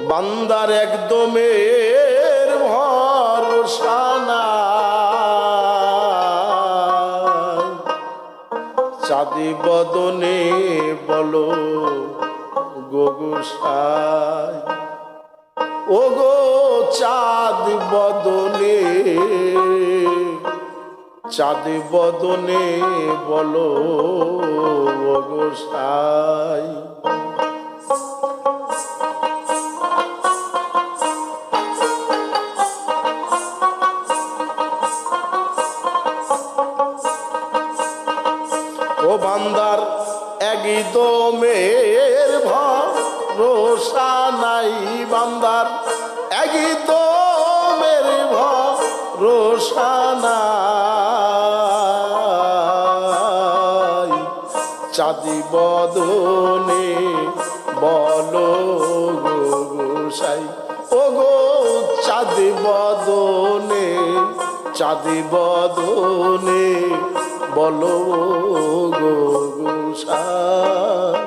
বান্দার একদমের ভরসা নাই, চাঁদি বদনে বলো গো গোসাই, ও গো চাঁদ বদনে, চাঁদ বদনে বলো ও গোসাই। ও বান্দার একদমের ভরসা নাই, বান্দার একদমের ভরসা নাই, চাঁদি বদনে বলো গো গোসাই, ও গো চাঁদি বদনে, চাঁদি বদনে বলো গো গোসাই।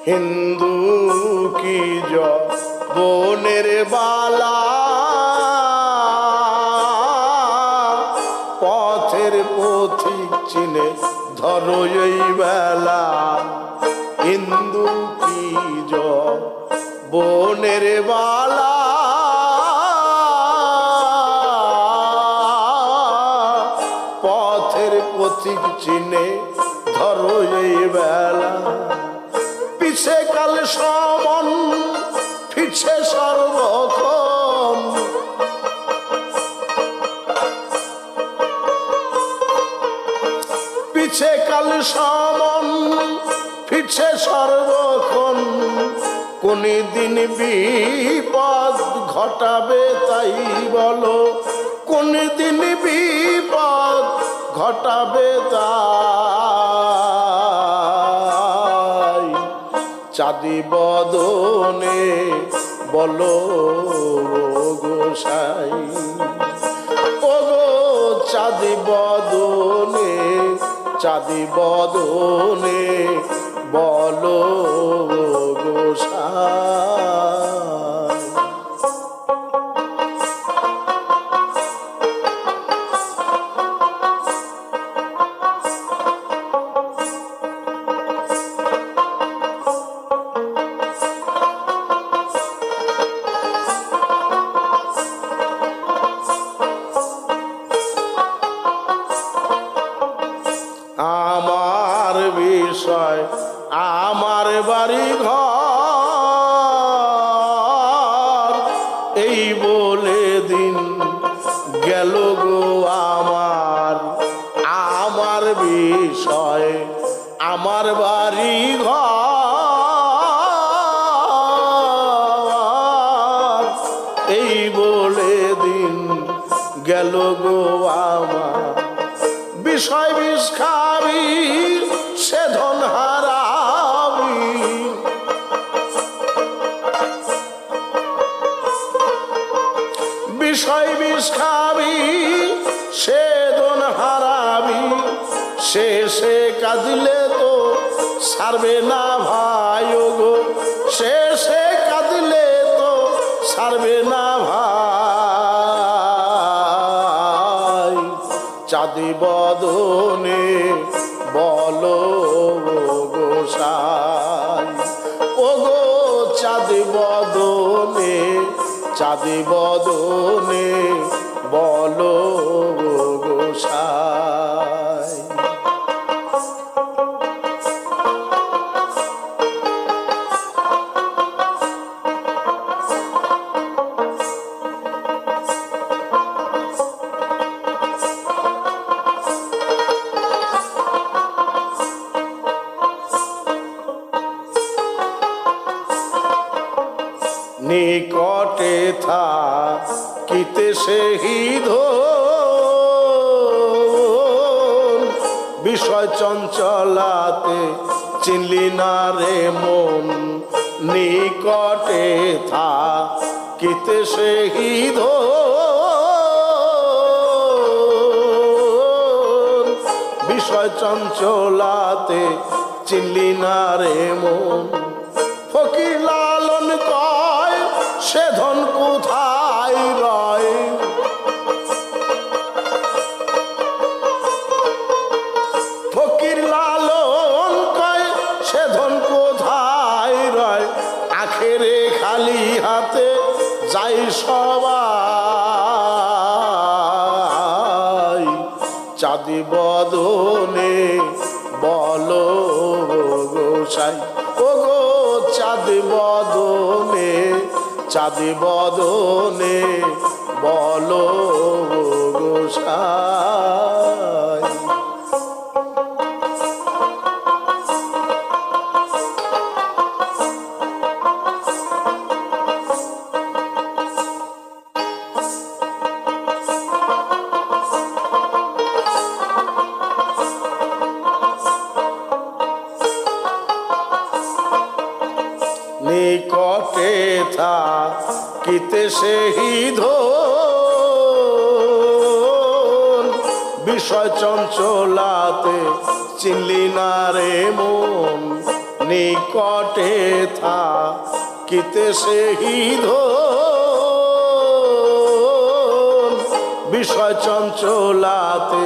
হিন্দু কি বনের বালা, পথের পথিক চিনে ধরো এই বেলা, হিন্দু কি বনের বালা, পথের পথিক চিনে ধরো এই বেলা, পিছে কাল সমন ফিরছে সর্বক্ষণ, পিছে কাল সমন ফিরছে সর্বক্ষণ, কোন দিন বিপদ ঘটাবে তাই বলো, কোন দিন বিপদ ঘটাবে তাই, চাঁদি বদনে বলো গোসাই, ও গো চাঁদি বদনে, চাঁদি বদনে বলো গোসাই। আমার বিষয় আমার বাড়ি ঘর, এই বলে দিন গেল গো আমার, আমার বিষয় আমার বাড়ি ঘর, এই বলে দিন গেল গো আমার, বিষয় বিষ খাবি সে ধন হারাবি, বিষয় বিষ খাবি সে ধন হারাবি, শেষে কাঁদলে তো ছাড়বে না ভাই গো, শেষে কাঁদলে তো ছাড়বে না ভাই, চাঁদি বদনে বলো গোসাই, ও গো চাঁদি বদনে, চাঁদি বদনে বলো গোসাই। নিকটে থাকিতে সেই ধো বিষয় চঞ্চলাতে চিনলি না রে মন, নিকটে থাকিতে সেই ধন। বিষয় চঞ্চলাতে চিনলি না রে মন, ফকির লালন কয় সে ধন কোথায় রয়। ফকির লালন কয় সে ধন কোথায় রয়, আখেরে খালি হাতে যাই সবাই। চাঁদি বদনে বলো গোসাই, ও গো চাঁদি বদনে, চাঁদি বদনে বলো গোসাই। নিকটে থাকিতে সেই ধন, বিষয় চঞ্চলাতে চিনলি না রে মন, নিকটে থাকিতে সেই ধন। বিষয় চঞ্চলাতে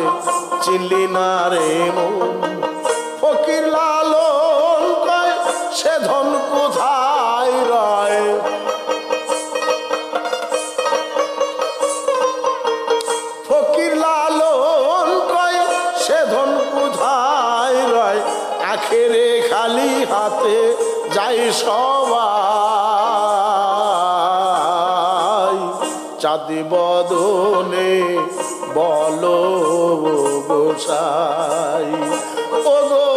চিনলি না রে মন, ফকির লালন কয় সে ধন কোথায় রয়। ফকির লালন কয় সে ধন কোথায় রয়, আখেরে খালি হাতে যাই সবাই। চাঁদি বদনে বলো গোসাই, ও গো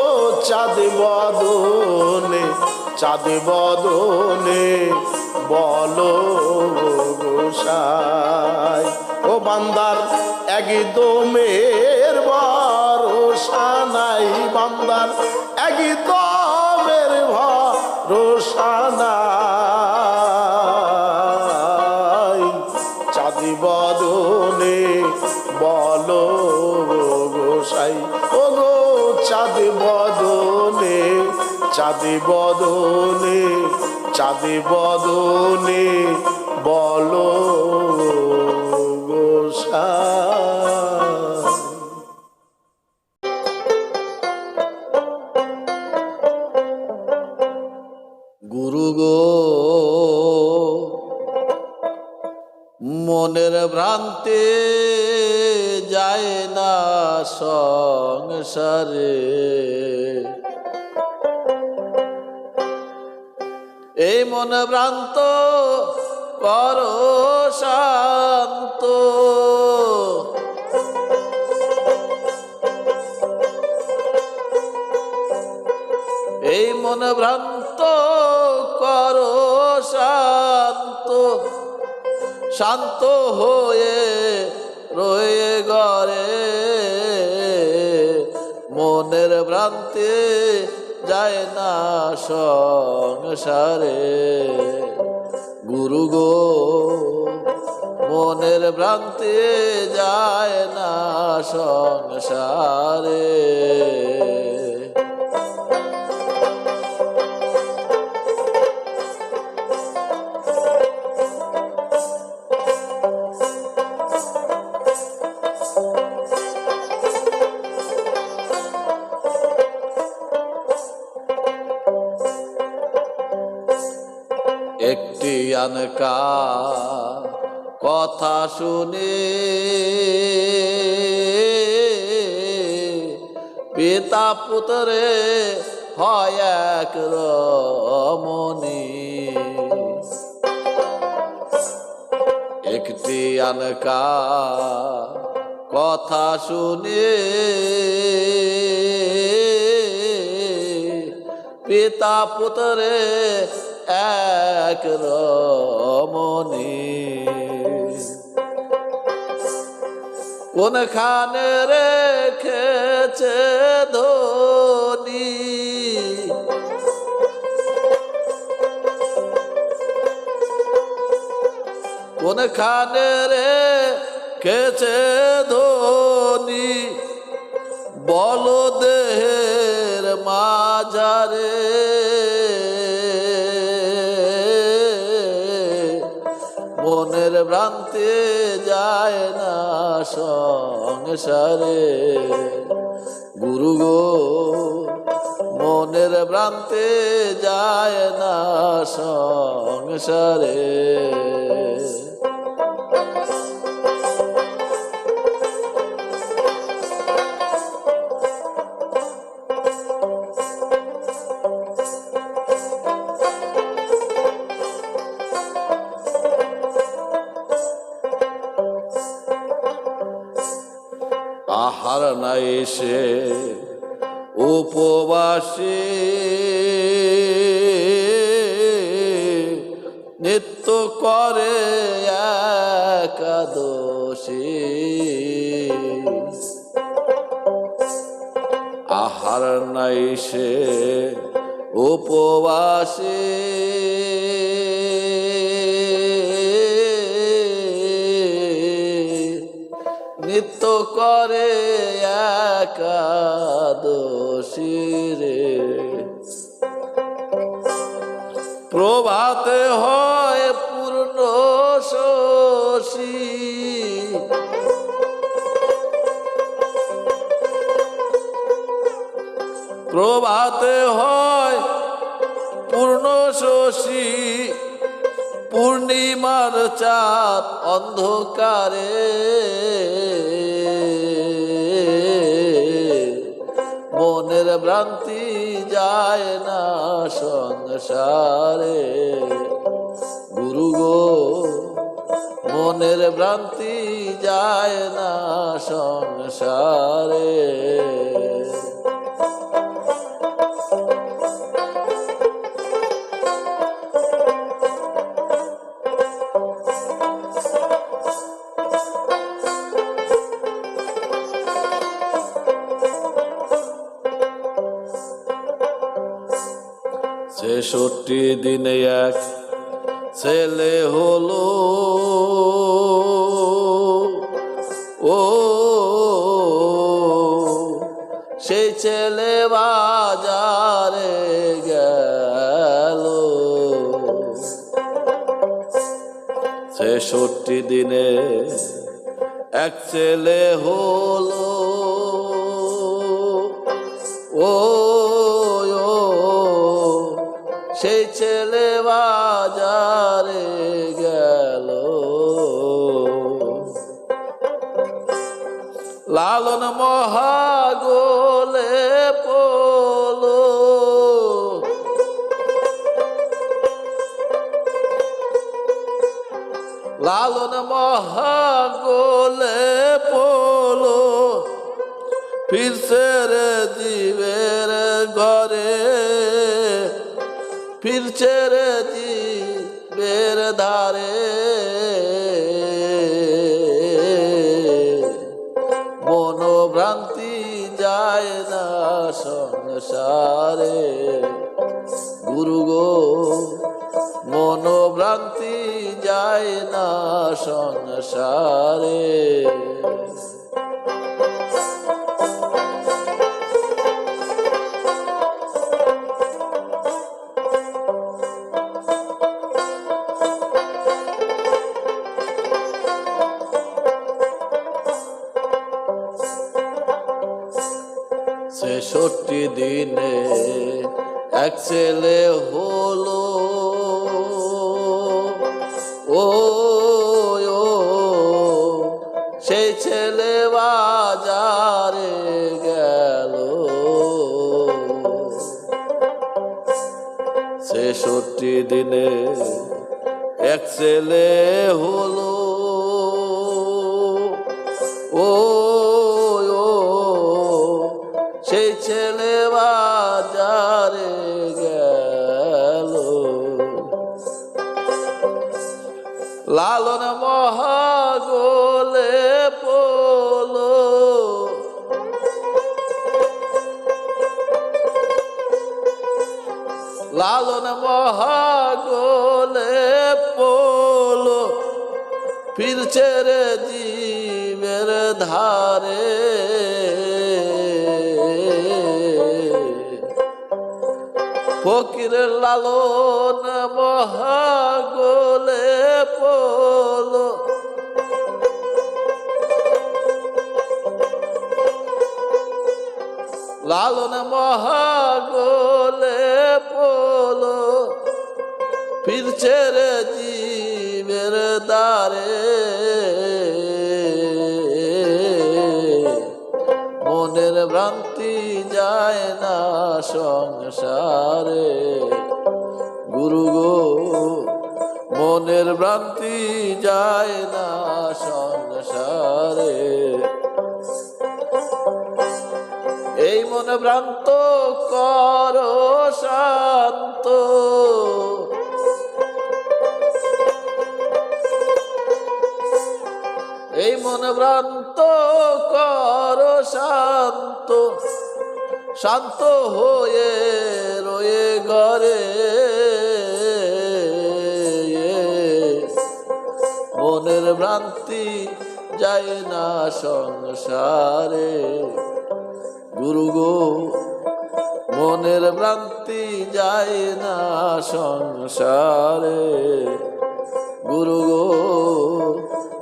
চাঁদি বদনে, চাঁদি বদনে বলো গোসাই। ও বান্দার একদমের ভরসা নাই, বান্দার একদমের ভরসা নাই। চাঁদি বদনে বলো গোসাই, ও গো চাঁদি বদনে, চাঁদি বদনে, চাঁদি বদনে বলো গোসাই। গুরু গো মনের ভ্রান্তে যায় না সংসারে, এই মন ভ্রান্ত করো শান্ত। এই মন ভ্রান্ত করো শান্ত, শান্ত হয়ে রয়ে ঘরে মনের ভ্রান্তি যায় না সংসারে। গুরু গো মনের ভ্রান্তি যায় না সংসারে। একটি আনকা কথা শুনে পিতা পুত্রে হয় এক রমণী। একটি আনকা কথা শুনে পিতা পুত্রে এক রমণী। কোনখানে রেখেছ গেছে ধনী, কোনখানে রে খেছে ধনী, বলো দেহের মাঝারে মনের ভ্রান্তি যায় না সংসারে। গুরু গো মনের ভ্রান্তি যায় না সংসারে। আহার নাই সে উপবাসী, নিত্য করে একাদশী। আহার নাই সে উপবাসী, নিত্য করে একাদশী রে। প্রভাতে হয় পূর্ণ শশী, প্রভাতে হয় পূর্ণ শশী, পূর্ণিমার চাঁদ অন্ধকারে মনের ভ্রান্তি যায় না সংসারে। গুরু গো মনের ভ্রান্তি যায় না সংসারে। ছেষট্টি দিনে এক ছেলে হলো, ও সেই ছেলে বাজারে গেল। ৬৬ দিনে এক ছেলে হলো, ও সেই ছেলে বাজারে গেল। লালন মহাগোলে পলো, লালন মহাগোলে পলো, ফিরছে রে জীবের ঘরে, ফিরছে রে জীবের ধারে। মনোভ্রান্তি যায় না সংসারে। গুরু গো মনোভ্রান্তি যায় না সংসারে। ছেষট্টি দিনে এক ছেলে হলো, ও সেই ছেলে বাজারে গেল। ৬৬ দিনে এক ছেলে হলো, ও সেই ছেলে বাজারে গেল। লালন মহাগোলে পলো, লালন মহাগোলে পোলো ফিরছে রে জীবের ধারে ফকির লালন মহাগোলে পোলো লালন মহাগোলে পোলো ফিরছে রে জীবের দ্বারে মনের ভ্রান্তি যায় না সংসারে গুরু গো মনের ভ্রান্তি যায় না সংসারে এই মন ভ্রান্ত কর শান্ত এই মন ভ্রান্ত কর শান্ত শান্ত হয়ে রয়ে ঘরে মনের ভ্রান্তি যায় না সংসারে গুরু গো মনের ভ্রান্তি যায় না সংসারে গুরু গো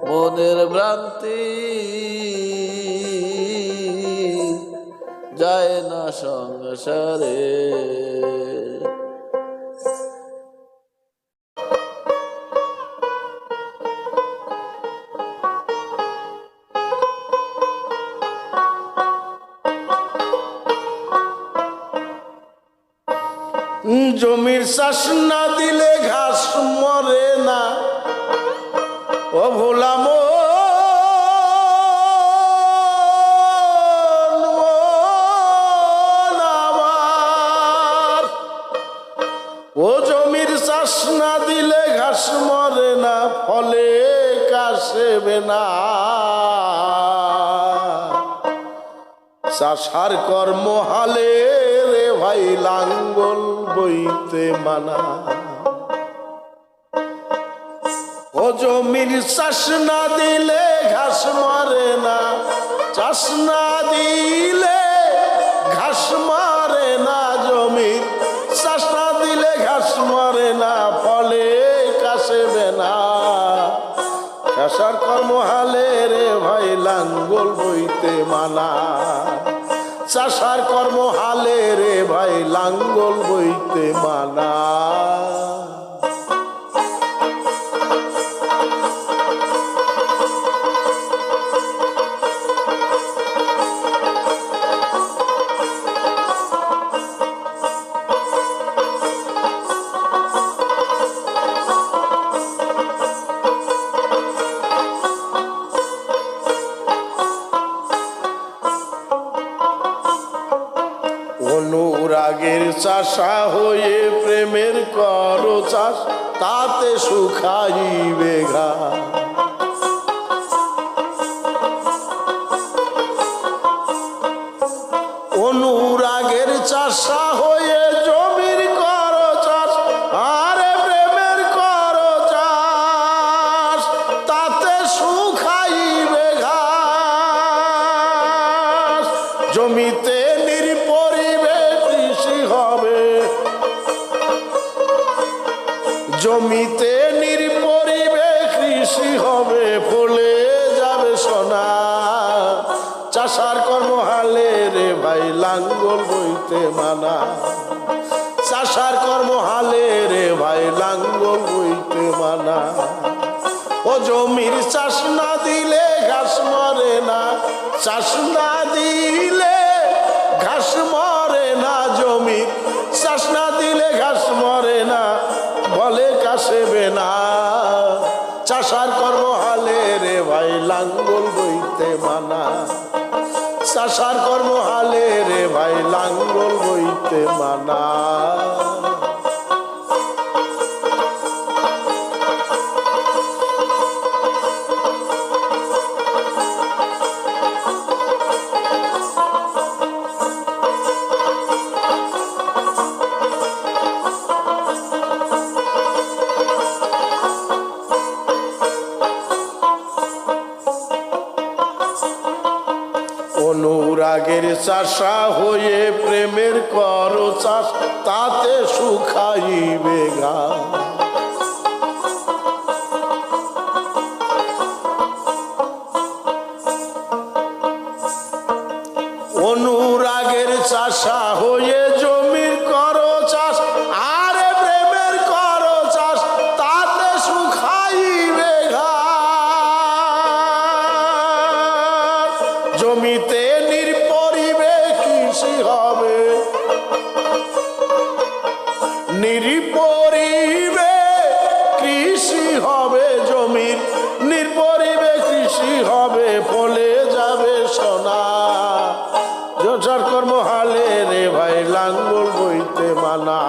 মনের ভ্রান্তি যায় না সংসারে জমির চাষ না দিলে ঘাস মরে না ও ভোলা আমার ও জমির চাষ না দিলে ঘাস মরে না ফলে কাশেবে না চাষার কর্ম হালে রে ভাই লাঙ্গল বইতে মানা ও জমির চাষ না দিলে ঘাস মরে না চাষ না দিলে ঘাস মরে না জমির চাষ না দিলে ঘাস মরে না ফলে কাশেবে না চাষার কর্ম হালে রে ভাই লাঙ্গল বইতে মানা চাষার কর্ম হালে রে ভাই লাঙ্গল বইতে মানা অনুরাগের চাষা হয়ে প্রেমের কর চাষ তাতে শুকাইবে ঘাস অনুরাগের চাষা হয়ে জমির কর চাষ আরে প্রেমের কর চাষ তাতে শুকাইবে ঘাস জমিতে জমিতে নির্পরিবে কৃষি হবে ফলে যাবে সোনা চাষার কর্ম হালে রে ভাই লাঙ্গল বইতে মানা চাষার কর্ম হালে রে ভাই লাঙ্গল বইতে মানা ও জমির চাষ না দিলে ঘাস মরে না চাষ না দিলে ঘাস মরে না জমির চাষ না দিলে ঘাস মরে না বলে কাশেবে না চাষার কর্ম হালে রে ভাই লাঙ্গল বইতে মানা চাষার কর্ম হালে রে ভাই লাঙ্গল বইতে মানা অনুরাগের চাষা হয়ে প্রেমের কর চাষ, তাতে শুকাইবে ঘাস। অনুরাগের চাষা হয়ে জমির কর চাষ, আরে প্রেমের কর চাষ, তাতে শুকাইবে ঘাস। জমিতে নির্পরিবে কৃষি হবে, নির্পরিবে কৃষি হবে জমির, নির্পরিবে কৃষি হবে, ফলে যাবে সোনা। চাষার কর্ম হালে রে ভাই লাঙ্গল বইতে মানা,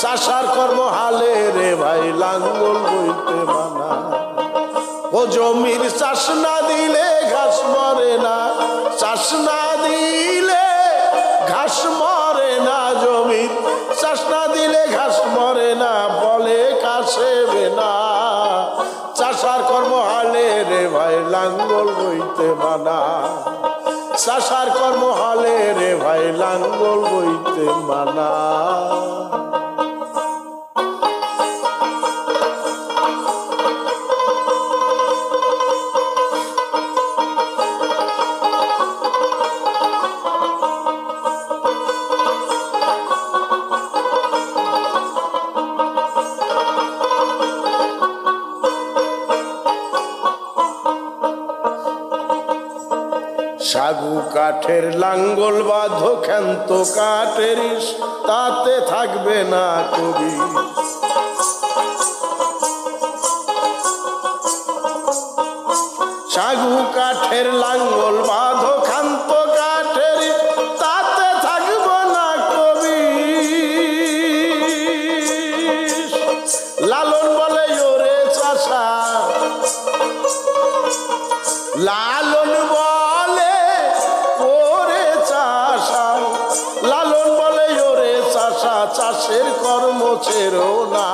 চাষার কর্ম হালে রে ভাই লাঙ্গল বইতে মানা। ও জমির চাষ না দিলে ঘাস মরে না, চাষ না দিলে ঘাস মরে না, জমির চাষ না দিলে ঘাস মরে না, বলে কাশেবে না। চাষার কর্ম হালে রে ভাই লাঙ্গল বইতে মানা, চাষার কর্ম হালে রে ভাই লাঙ্গল বইতে মানা। সাগু কাঠের লাঙ্গল বাঁধো ক্ষান্ত কাঠের ইস, তাতে থাকবে না কবি। সাগু কাঠের লাঙ্গল বাঁধো ক্ষান্ত কাঠের ইস, তাতে থাকবে না কবি। লালন বলে ওরে চাষা, লালন বলে ওরে চাষা, লালন বলে ওরে চাষা, চাষের কর্ম ছেড়ো না।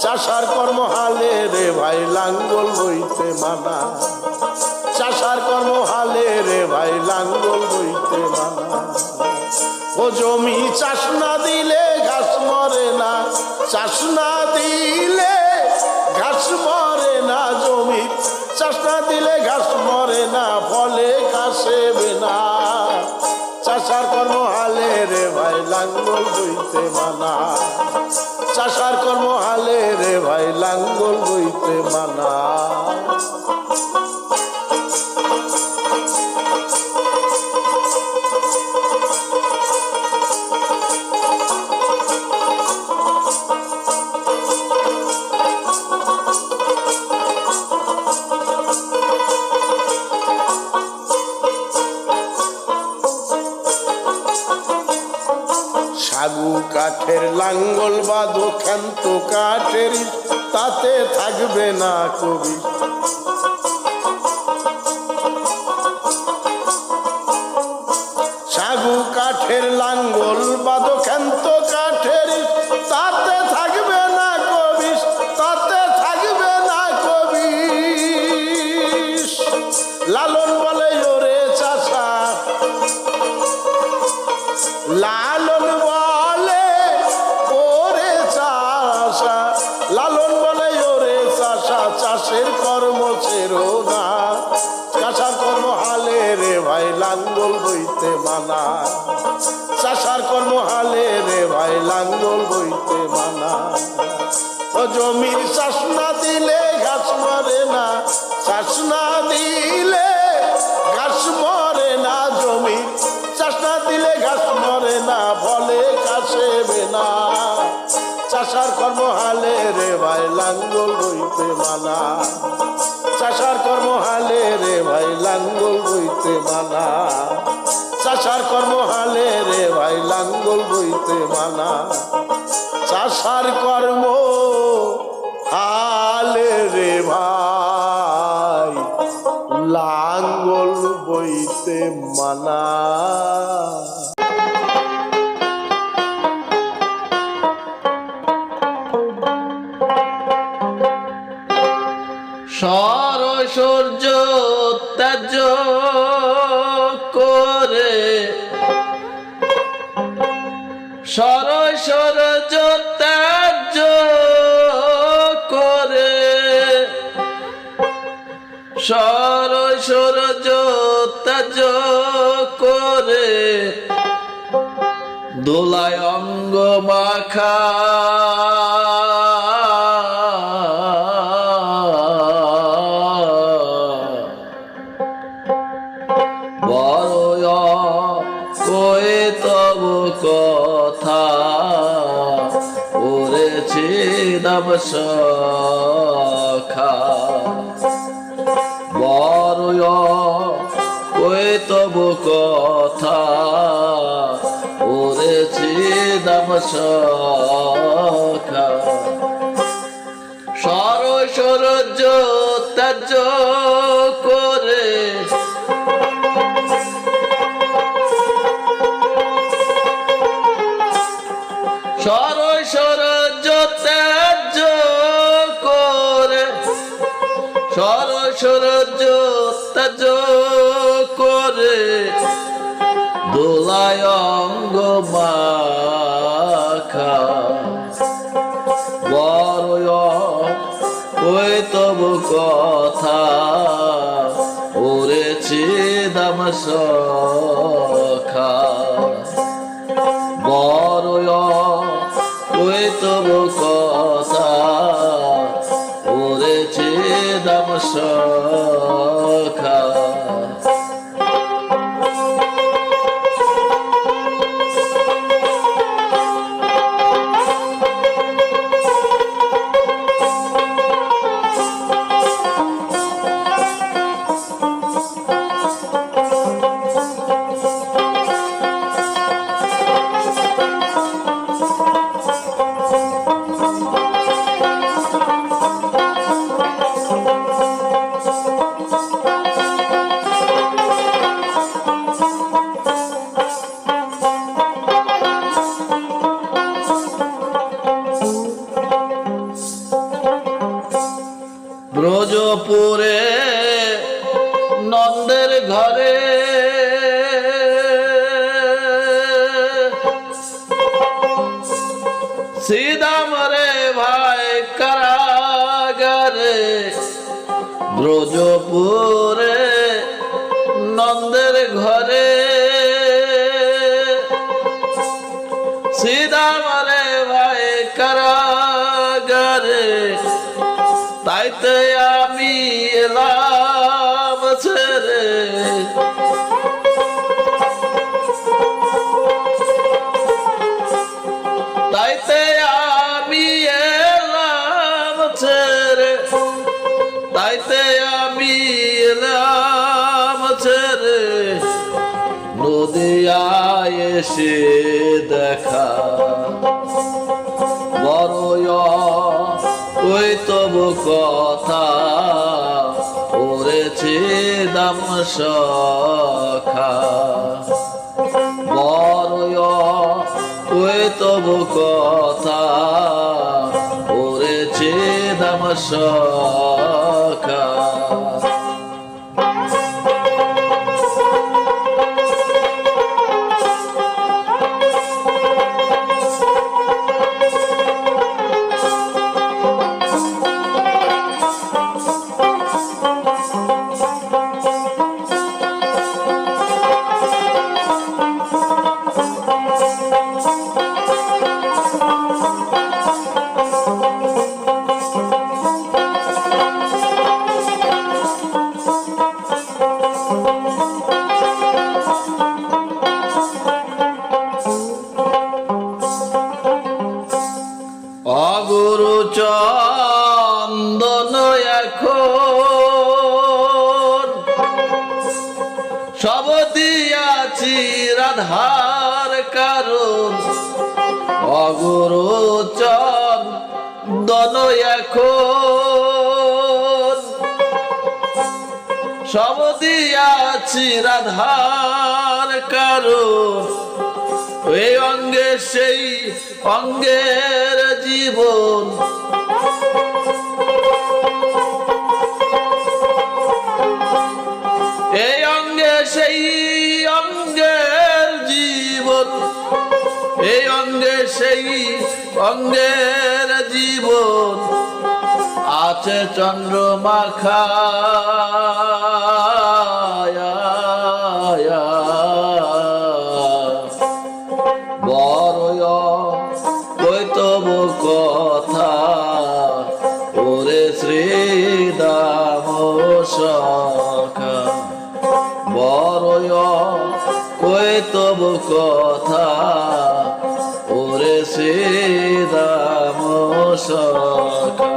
চাষার কর্ম হালে রে ভাই লাঙ্গল বইতে মানা, চাষার কর্ম হালে রে ভাই লাঙ্গল বইতে মানা। ও জমি চাষ না দিলে ঘাস মরে না, চাষ না দিলে ঘাস মরে না, জমি চাষ না দিলে ঘাস মরে না, ফলে কাশেবে না। চাষার কর্ম হালে রে ভাই লাঙ্গল বইতে মানা, চাষার কর্ম হালে রে ভাই লাঙ্গল বইতে মানা। সাগু কাঠের লাঙ্গল বাঁধো ক্ষান্ত কাঠের ইস, তাতে থাকবে না কবি। সাগু কাঠের লাঙ্গল বাঁধো ক্ষান্ত কাঠের ইস, তাতে থাকবে না কবি, তাতে থাকবে না কবি। লালন বলে ওরে চাষা, লালন বলে ওরে চাষা, লালন বলে ওরে চাষা, চাষের কর্ম ছেড়ো না। চাষার কর্ম হালে রে ভাই লাঙ্গল বইতে মানা, চাষার কর্ম হালে রে ভাই লাঙ্গল বইতে মানা। ও জমির চাষ না দিলে ঘাস মরে না, চাষ না দিলে ঘাস মরে না, জমির চাষ না দিলে ঘাস মরে না, ফলে কাশেবে না। চাষার কর্ম হালে রে ভাই লাঙ্গল বইতে মানা, চাষার কর্ম হালে রে ভাই লাঙ্গল বইতে মানা, চাষার কর্ম হালে রে ভাই লাঙ্গল বইতে মানা। চাষার কর্ম হালে রে ভাই লাঙ্গল বইতে মানা। সরসূর্য ত্যাজ্য সরসরজ ত্যায্য করে, সরসরজ ত্যায্য করে দোলায় অঙ্গ মাখা, বড় কয়ে তব কথা ওরেছি দাম সখা, বড় কয়ে তব কথা ওরেছি দাম সখা, সরসরজ ত্যায্য করে সরসরজ ত্যায্য করে, সরসরজ ত্যায্য করে দোলায় অঙ্গ মাখা, বড় ওই তব কথা ওরেছি দাম সখা, বড় ওই তব কথা ওরেছি দাম সখা। ব্রজপুরে নন্দের ঘরে শ্রীদাম রে ভাই কারাগারে, ব্রজপুরে নন্দের ঘরে শ্রীদাম রে ভাই কারাগারে, তাইতে আমি এলাম ছেড়ে, তাইতে আমি এলাম ছেড়ে, তাইতে আমি এলাম ছেড়ে নদিয়ায় এসে দেখা, বড় ওই তব কথা ওরেছি দাম সখা, বড় ওই তব কথা ওরেছি দাম সখা। অগুরু চন্দন এখন সব দিয়াছি রাধার কারণ, অগুরু চন্দন এখন সব দিয়াছি রাধার কারণ, এই অঙ্গে সেই অঙ্গের জীবন, এই অঙ্গে সেই অঙ্গের জীবন, এই অঙ্গে অঙ্গের জীবন আছে চন্দ্রমাখা বড় কইতব কথা ওরে শ্রীদাম সখা বড় কইতব কথা ওরে শ্রীদাম সখা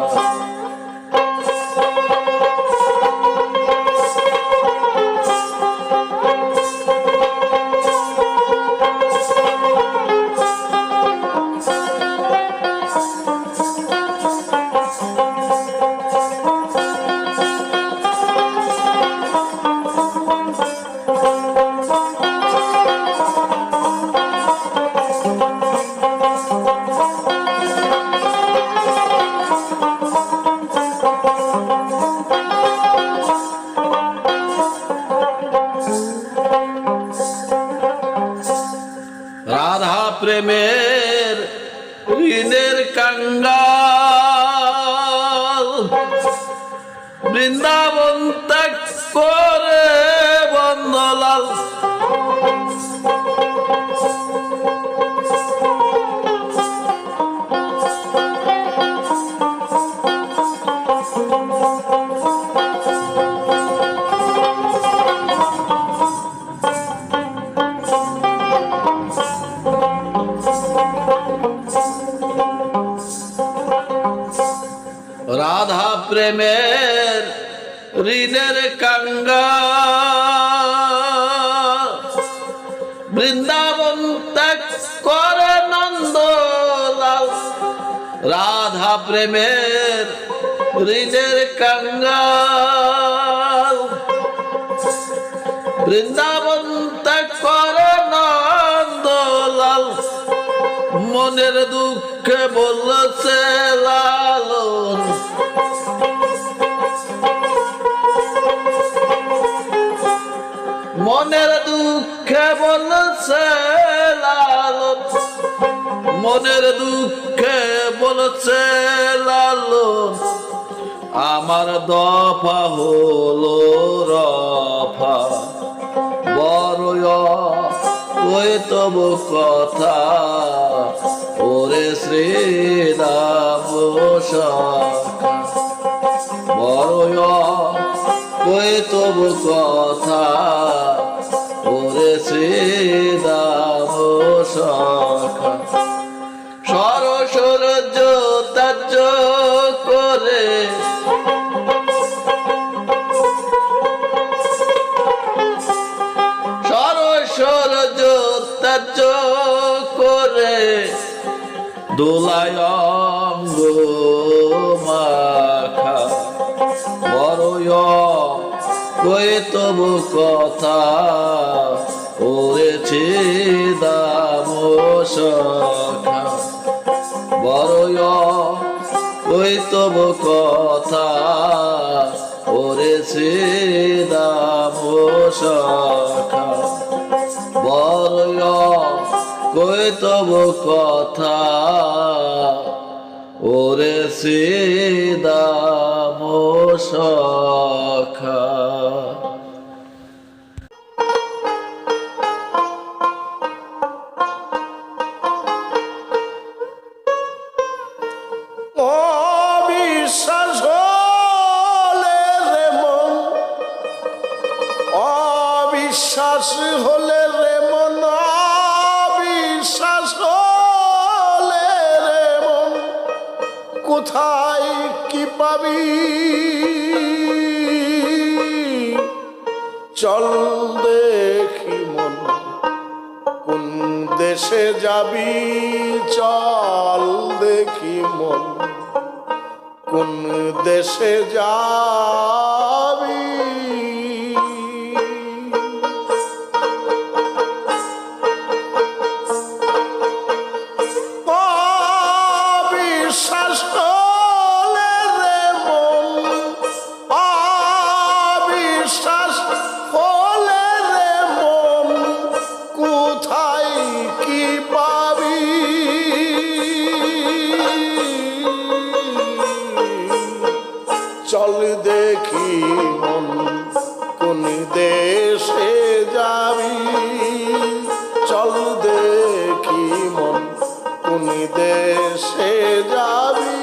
রাধা প্রেমের ঋণের কাঙ্গাল বৃন্দাবন ত্যাগ করে বন্দলাল রাধা প্রেমের ঋণের কাঙ্গাল বৃন্দাবন ত্যাগ করে নন্দলাল রাধা প্রেমের ঋণের কাঙ্গাল বৃন্দাবন ত্যাগ করে নন্দলাল মনের দুঃখে বলছে লালন মনের দুঃখে বলছে লালন মনের দুঃখে বলছে লালন আমার দফা হলো রফা বড় ওই তব কথা ওরে শ্রীদাম সখা বড় ওই তব কথা ওরে শ্রীদাম সখা সরসৌর্য ত্যায্য করে সরসৌর্য ত্যায্য করে দোলায় অঙ্গ মাখা বড় কই তব কথা ওরে ছিদাম সখা বড় কই তব কথা ওরে ছিদাম সখা বড় কই তব কথা ওরে শ্রীদাম সখা অবিশ্বাস হলে রে মন অবিশ্বাস হলে রে মন অবিশ্বাস হলে রে মন কোথায় কি পাবি চল দেখি মন কোন দেশে যাবি চল দেখি মন কোন দেশে যাবি অবিশ্বাস হলে রে মন অবিশ্বাস হলে রে মন কোথায় কি পাবি মন কোন দেশে যাবি চল দেখি মন কোন দেশে যাবি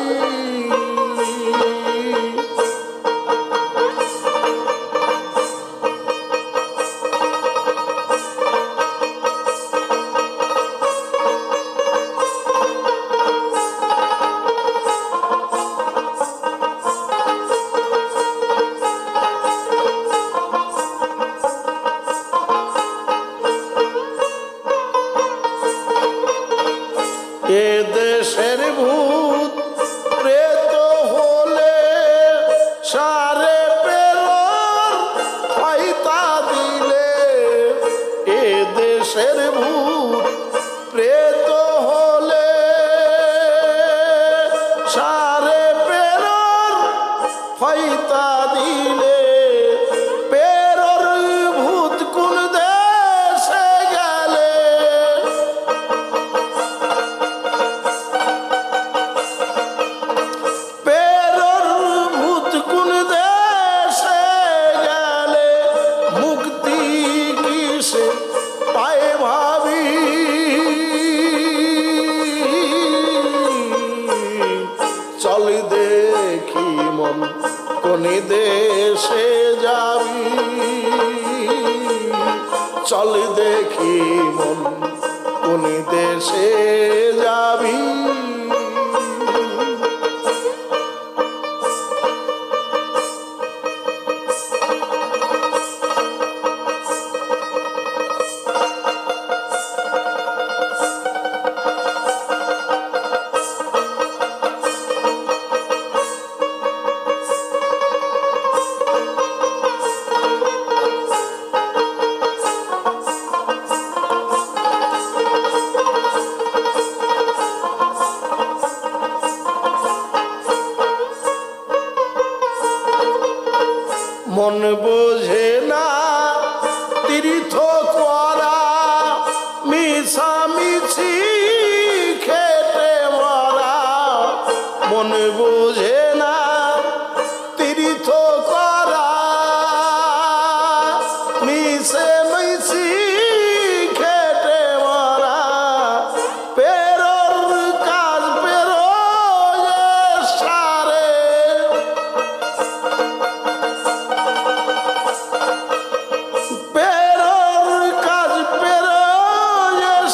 এ দেশের ভূত প্রেত হলে সারে পেরর হয়তা দিলে এ দেশের ভূত প্রেত হলে সারে পেরর হয়তা দিলে পেরর ভূত কোন দেশে গেলে চল দেখি মন কোন দেশে যাবি চল দেখি মন কোন দেশে যাবি মন বোঝে না তীর্থ করা মিছামিছি খেটে মরা মন বোঝে না তীর্থ করা মিছামিছি খেটে মরা পেরর কাজ পেরোয়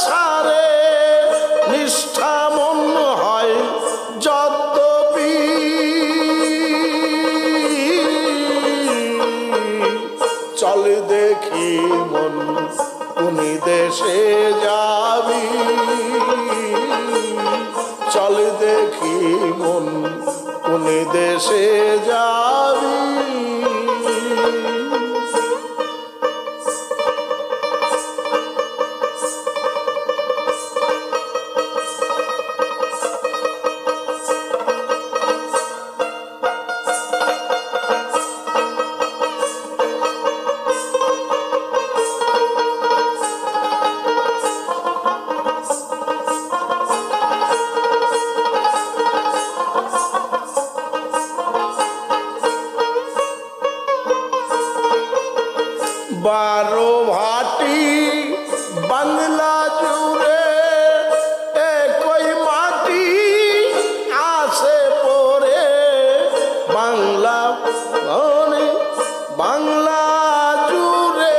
সারে নিষ্ঠা মন হয় যদ্যপি চল দেখি মন কোন দেশে যাবি চল দেখি মন কোন দেশে যাবি বারো ভাটি বাংলা জুড়ে একই মাটি আসে পরে বাংলা বাংলা জুড়ে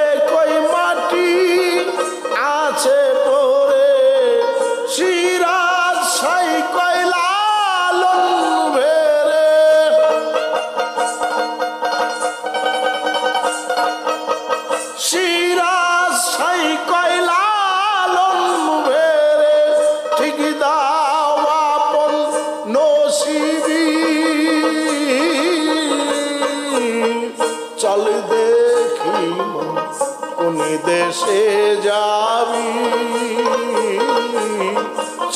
একই মাটি আছে পরে সিরাজ সাই কয়লা ভেরে সিরাজ সাই কয়লা ভেরে ঠিক দাও আপন নসিবি চল দেখি কোন দেশে যাবি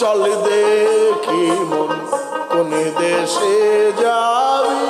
চল দেখি মন কোন দেশে যাবি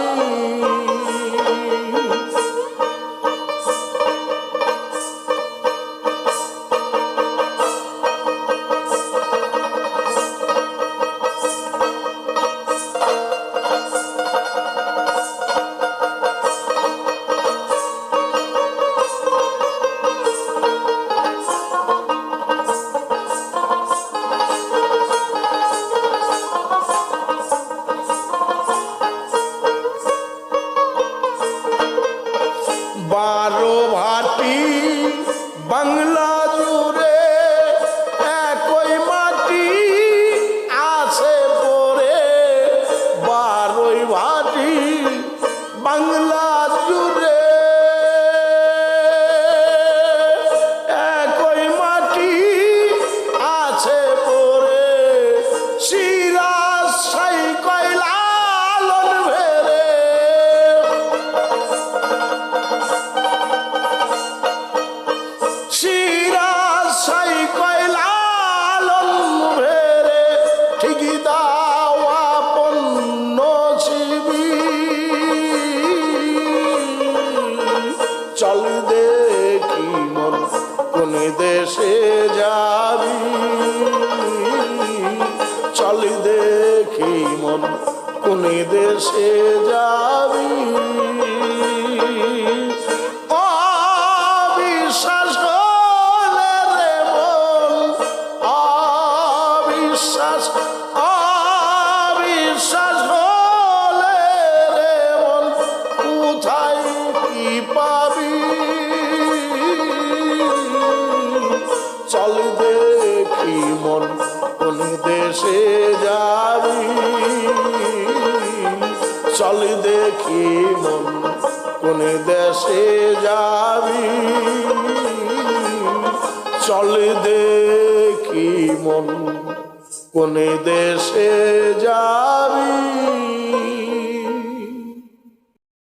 যাবি চল দেখি মন কোন দেশে যাবি অবিশ্বাস হলে রে মন অবিশ্বাস অবিশ্বাস হলে রে মন কোথায় কি পাবি চল দেখি মন কোন দেশে যাবি চল দেখি মন কোন দেশে যাবি চল দেখি মন কোন দেশে যাবি